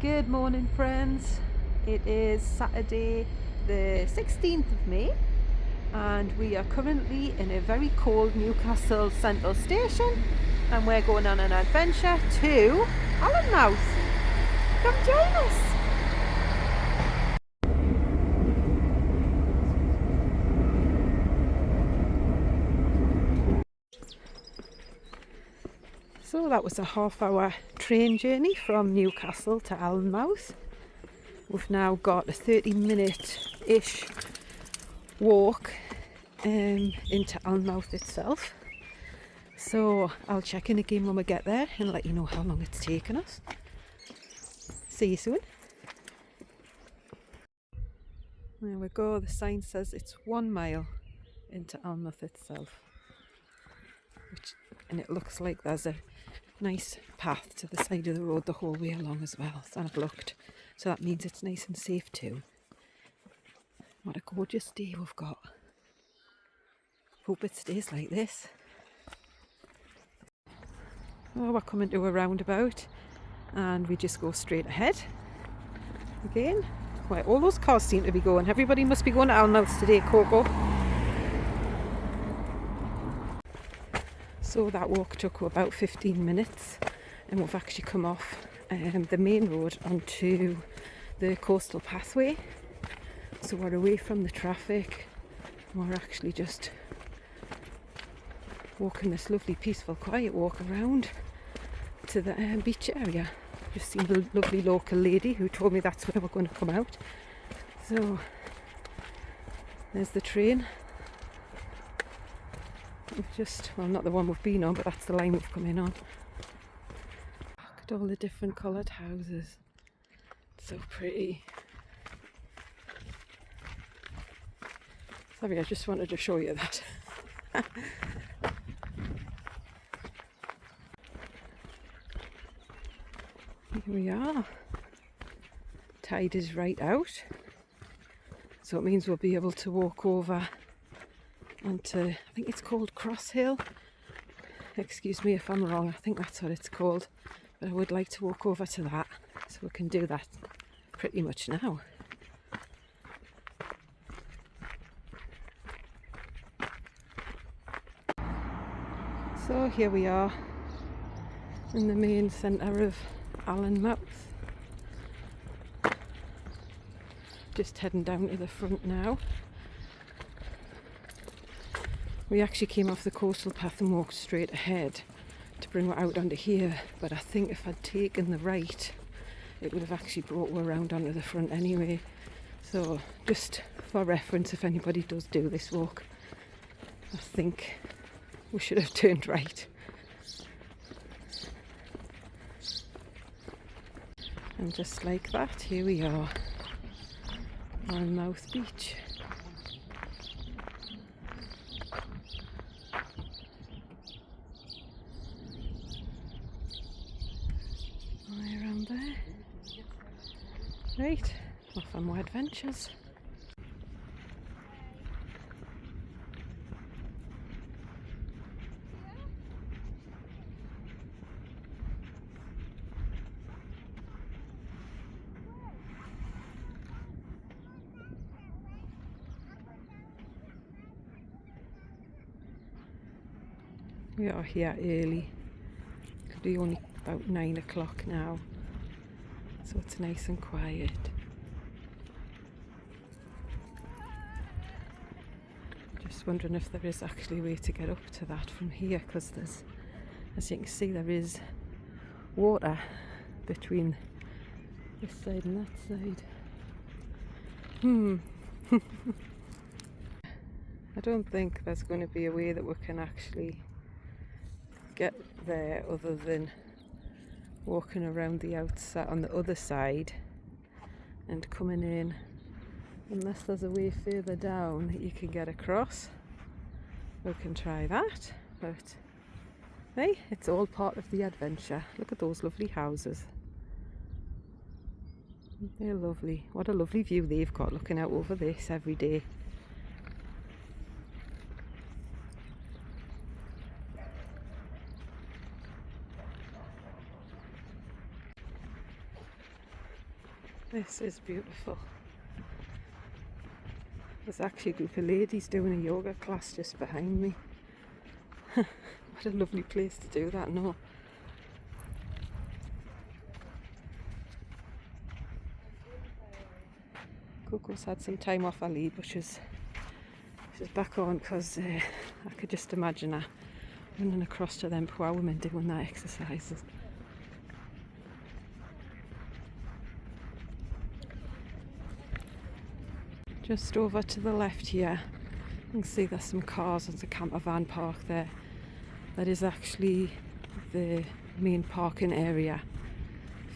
Good morning, friends. It is Saturday the 16th of May and we are currently in a very cold Newcastle Central Station and we're going on an adventure to Alnmouth. Come join us. So that was a half-hour train journey from Newcastle to Alnmouth. We've now got a 30-minute-ish walk into Alnmouth itself. So I'll check in again when we get there and let you know how long it's taken us. See you soon. There we go, the sign says it's 1 mile into Alnmouth itself. And it looks like there's a nice path to the side of the road the whole way along as well. So I've looked. So that means it's nice and safe too. What a gorgeous day we've got. Hope it stays like this. Oh, we're coming to a roundabout and we just go straight ahead. Again, where all those cars seem to be going. Everybody must be going to Alnmouth today, Coco. So that walk took about 15 minutes and we've actually come off the main road onto the coastal pathway. So we're away from the traffic. We're actually just walking this lovely, peaceful, quiet walk around to the beach area. Just seen the lovely local lady who told me that's where we're going to come out. So there's the train. We've just, well, not the one we've been on, but that's the line we've come in on. Look at all the different coloured houses. So pretty. Sorry, I just wanted to show you that. Here we are. Tide is right out. So it means we'll be able to walk over onto, I think it's called Cross Hill. Excuse me if I'm wrong, I think that's what it's called. But I would like to walk over to that, so we can do that pretty much now. So here we are in the main centre of Alnmouth. Just heading down to the front now. We actually came off the coastal path and walked straight ahead to bring her out onto here, but I think if I'd taken the right it would have actually brought her around onto the front anyway. So just for reference, if anybody does do this walk, I think we should have turned right. And just like that, here we are on Alnmouth Beach. Around there. Right, off on more adventures. We are here early. Could be only about 9 o'clock now, so it's nice and quiet. Just wondering if there is actually a way to get up to that from here, because there's, as you can see, there is water between this side and that side. I don't think there's going to be a way that we can actually get there other than walking around the outside on the other side and coming in, unless there's a way further down that you can get across. We can try that, but hey, it's all part of the adventure. Look at those lovely houses. They're lovely. What a lovely view they've got, looking out over this every day. This is beautiful. There's actually a group of ladies doing a yoga class just behind me. What a lovely place to do that, no? Coco's had some time off her lead, but she's back on because I could just imagine her running across to them poor women doing their exercises. Just over to the left here, you can see there's some cars and a camper van parked there. That is actually the main parking area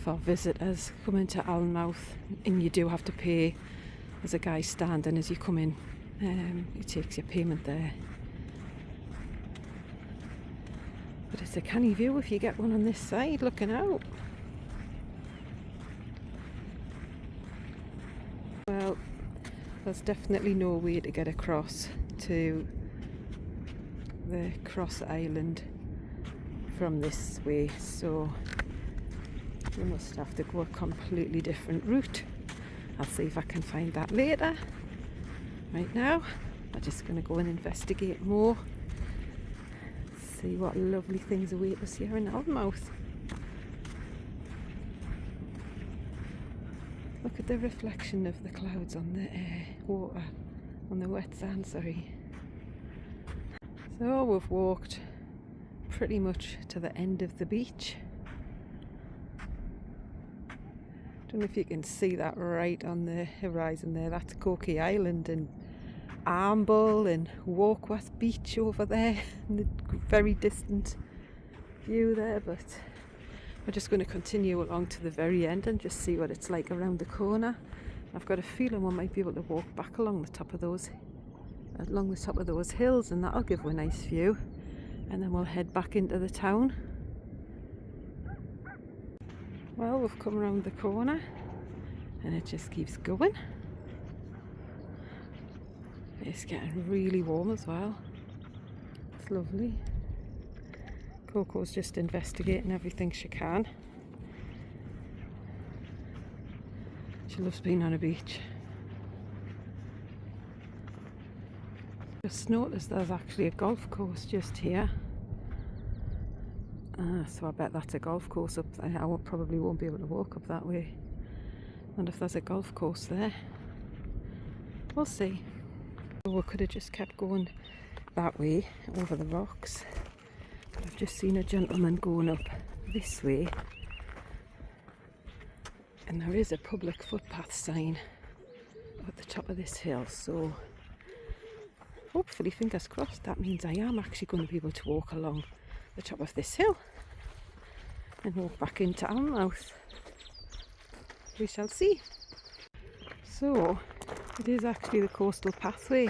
for visitors coming to Alnmouth, and you do have to pay. There's a guy standing as you come in, he takes your payment there. But it's a canny view if you get one on this side looking out. Well, there's definitely no way to get across to the cross island from this way, so you must have to go a completely different route. I'll see if I can find that later. Right now, I'm just going to go and investigate more, see what lovely things await us here in Alnmouth. Look at the reflection of the clouds on the water, on the wet sand, sorry. So we've walked pretty much to the end of the beach. Don't know if you can see that right on the horizon there. That's Corky Island and Armble and Walkworth Beach over there in the very distant view there, but we're just going to continue along to the very end and just see what it's like around the corner. I've got a feeling we might be able to walk back along the top of those hills, and that'll give a nice view, and then we'll head back into the town. Well, we've come around the corner and it just keeps going. It's getting really warm as well. It's lovely. Coco's just investigating everything she can. She loves being on a beach. Just noticed there's actually a golf course just here. So I bet that's a golf course up there. I probably won't be able to walk up that way. And if there's a golf course there, we'll see. We could have just kept going that way over the rocks, but I've just seen a gentleman going up this way, and there is a public footpath sign at the top of this hill, so hopefully, fingers crossed, that means I am actually going to be able to walk along the top of this hill and walk back into Alnmouth. We shall see. So it is actually the coastal pathway,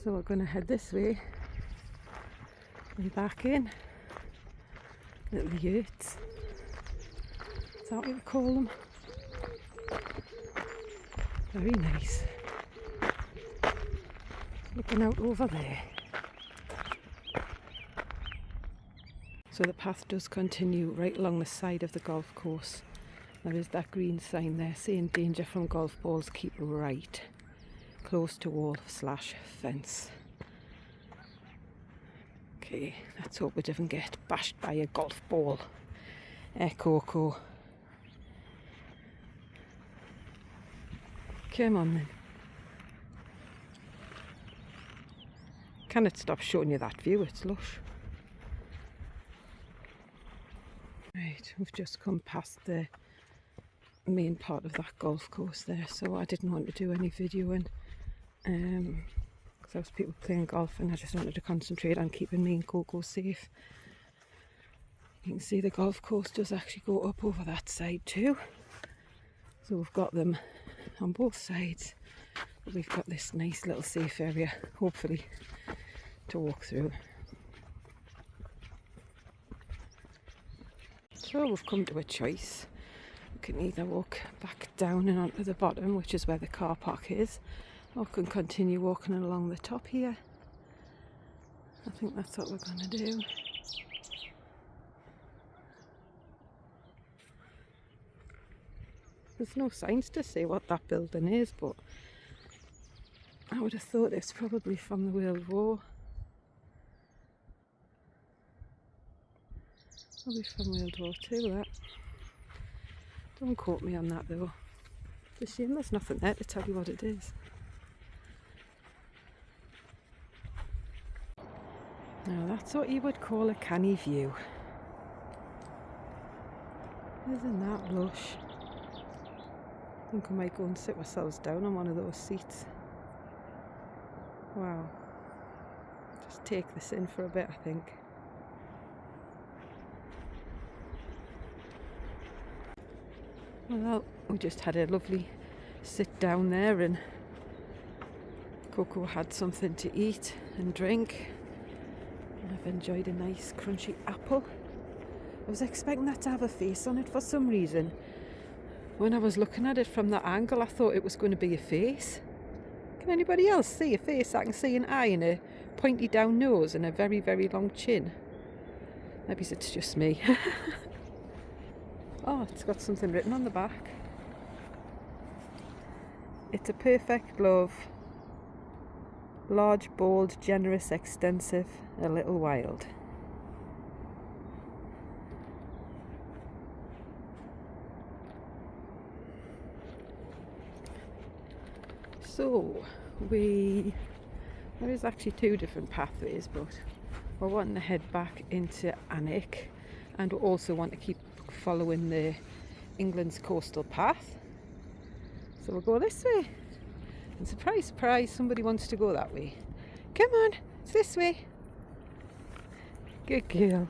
so we're going to head this way and back in. Little yurts, is that what you call them? Very nice. Looking out over there. So the path does continue right along the side of the golf course. There is that green sign there saying danger from golf balls, keep right. Close to wall/fence. Okay, let's hope we didn't get bashed by a golf ball. Coco. Come on then. Can it stop showing you that view? It's lush. Right, we've just come past the main part of that golf course there, so I didn't want to do any videoing because there was people playing golf, and I just wanted to concentrate on keeping me and Coco safe. You can see the golf course does actually go up over that side too, so we've got them on both sides, but we've got this nice little safe area, hopefully, to walk through. So we've come to a choice. We can either walk back down and onto the bottom, which is where the car park is, or can continue walking along the top here. I think that's what we're going to do. There's no signs to say what that building is, but I would have thought it's probably from the World War. Probably from World War II, that. Don't quote me on that though. It's a shame there's nothing there to tell you what it is. Now that's what you would call a canny view. Isn't that lush? I think we might go and sit ourselves down on one of those seats. Wow. Just take this in for a bit, I think. Well, we just had a lovely sit down there, and Coco had something to eat and drink. And I've enjoyed a nice crunchy apple. I was expecting that to have a face on it for some reason. When I was looking at it from that angle, I thought it was going to be a face. Can anybody else see a face? I can see an eye and a pointy down nose and a very, very long chin. Maybe it's just me. Oh, it's got something written on the back. It's a perfect love. Large, bold, generous, extensive, a little wild. So, there is actually two different pathways, but we're wanting to head back into Alnmouth, and we also want to keep following the England's coastal path. So we'll go this way. And surprise, surprise, somebody wants to go that way. Come on, it's this way. Good girl.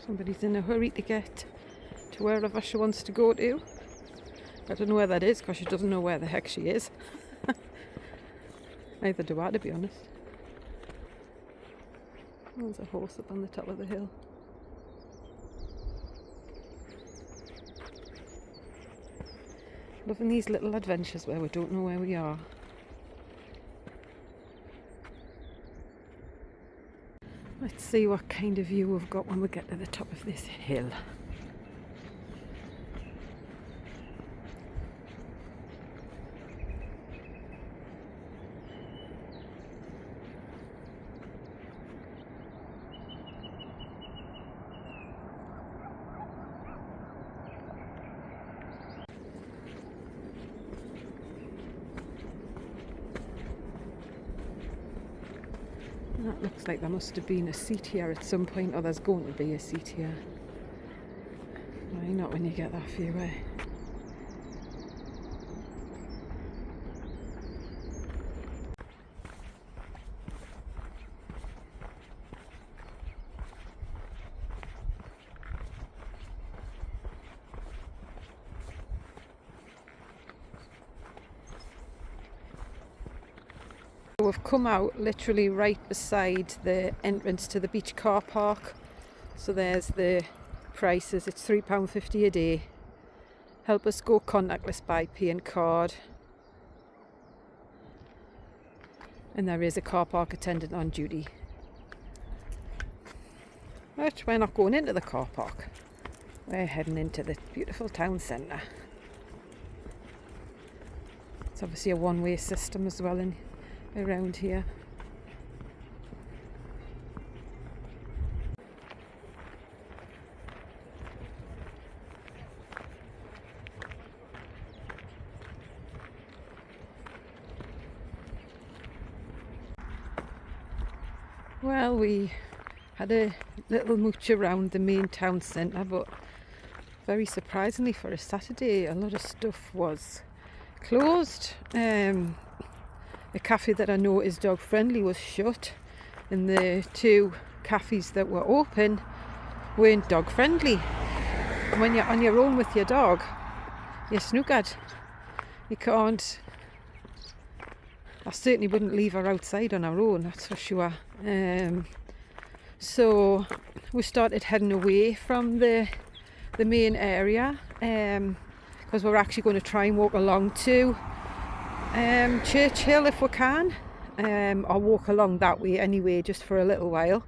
Somebody's in a hurry to get to wherever she wants to go to. I don't know where that is because she doesn't know where the heck she is. Neither do I, to be honest. There's a horse up on the top of the hill. Loving these little adventures where we don't know where we are. Let's see what kind of view we've got when we get to the top of this hill. That looks like there must have been a seat here at some point, or there's going to be a seat here. Why not when you get that view, eh? We've come out literally right beside the entrance to the beach car park. So there's the prices. It's £3.50 a day. Help us go contactless by paying card. And there is a car park attendant on duty. But we're not going into the car park. We're heading into the beautiful town centre. It's obviously a one-way system as well around here. Well, we had a little mooch around the main town centre, but very surprisingly for a Saturday, a lot of stuff was closed. The cafe that I know is dog friendly was shut, and the two cafes that were open weren't dog friendly. And when you're on your own with your dog, you're snookered. You can't. I certainly wouldn't leave her outside on her own, that's for sure. So we started heading away from the the main area, because we're actually going to try and walk along to Church Hill if we can, or walk along that way anyway, just for a little while.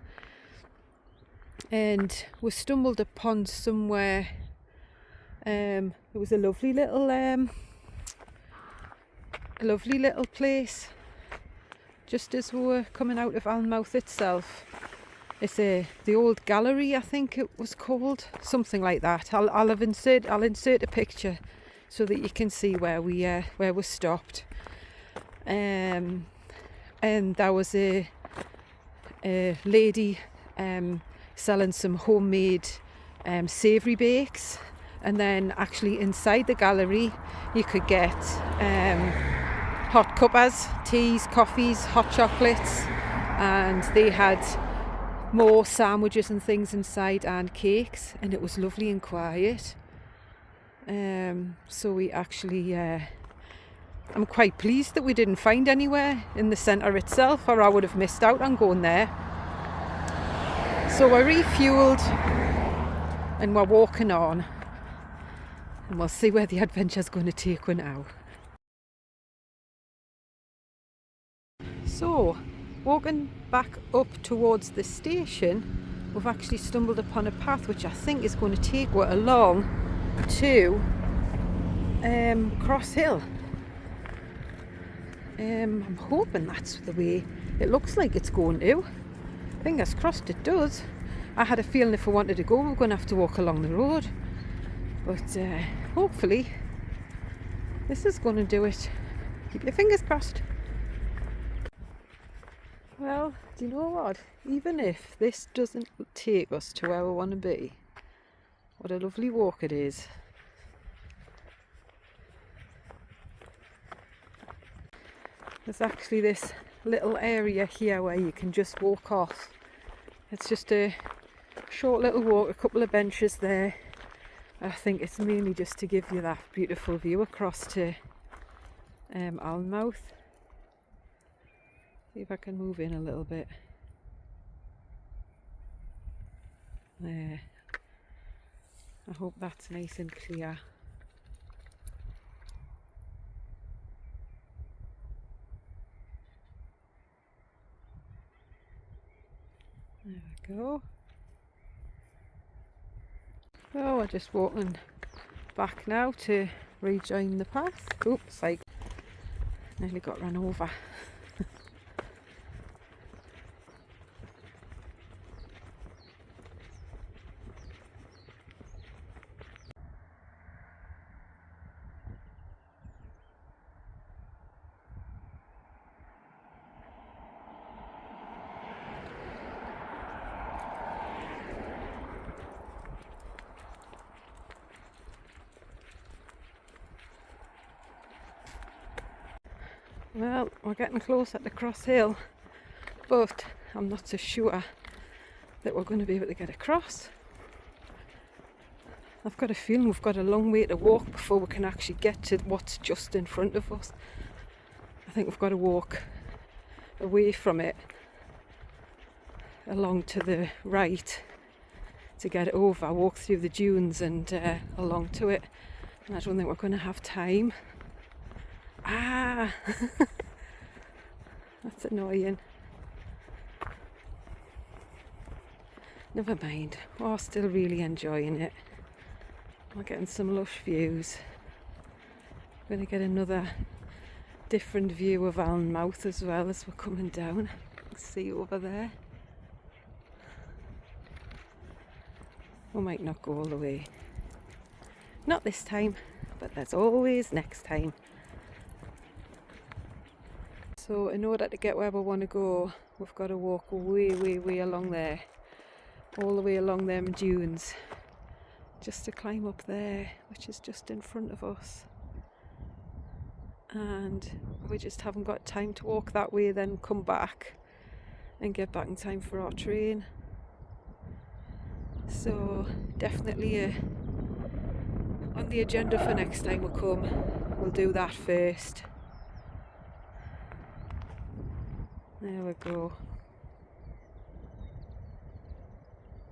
And we stumbled upon somewhere. It was a lovely little place just as we were coming out of Alnmouth itself. It's the old gallery, I think it was called, something like that. I'll insert a picture so that you can see where we stopped. And there was a lady selling some homemade savoury bakes, and then actually inside the gallery you could get hot cuppas, teas, coffees, hot chocolates, and they had more sandwiches and things inside and cakes, and it was lovely and quiet. So we actually I'm quite pleased that we didn't find anywhere in the centre itself, or I would have missed out on going there. So we're refueled and we're walking on, and we'll see where the adventure's going to take us now. So, walking back up towards the station, we've actually stumbled upon a path which I think is going to take us along to Cross Hill. I'm hoping that's the way it looks like it's going to. Fingers crossed it does. I had a feeling if we wanted to go we were going to have to walk along the road, but hopefully this is going to do it. Keep your fingers crossed. Well, do you know what? Even if this doesn't take us to where we want to be, what a lovely walk it is. There's actually this little area here where you can just walk off. It's just a short little walk, a couple of benches there. I think it's mainly just to give you that beautiful view across to Alnmouth. See if I can move in a little bit. There. I hope that's nice and clear. There we go. Oh, we're just walking back now to rejoin the path. Oops, I nearly got run over. Well, we're getting closer to Cross Hill, but I'm not so sure that we're going to be able to get across. I've got a feeling we've got a long way to walk before we can actually get to what's just in front of us. I think we've got to walk away from it along to the right to get it over, walk through the dunes and along to it, and I don't think we're going to have time. That's annoying. Never mind, we're still really enjoying it. We're getting some lush views. We're going to get another different view of Alnmouth as well as we're coming down. See over there. We might not go all the way. Not this time, but there's always next time. So in order to get where we want to go, we've got to walk way along there, all the way along them dunes, just to climb up there, which is just in front of us. And we just haven't got time to walk that way, then come back and get back in time for our train. So definitely on the agenda for next time we come, we'll do that first. There we go.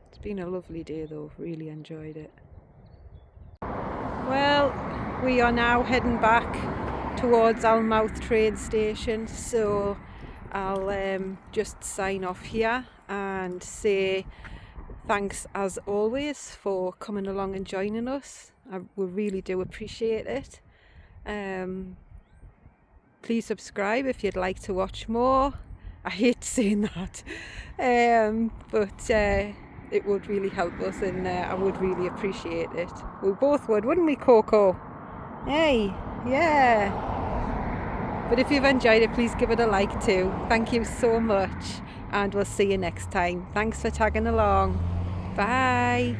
It's been a lovely day though, really enjoyed it. Well, we are now heading back towards Alnmouth train station, so I'll just sign off here and say thanks as always for coming along and joining us. We really do appreciate it. Please subscribe if you'd like to watch more. I hate saying that, but it would really help us, and I would really appreciate it. We both would, wouldn't we, Coco? Hey, yeah. But if you've enjoyed it, please give it a like too. Thank you so much, and we'll see you next time. Thanks for tagging along. Bye.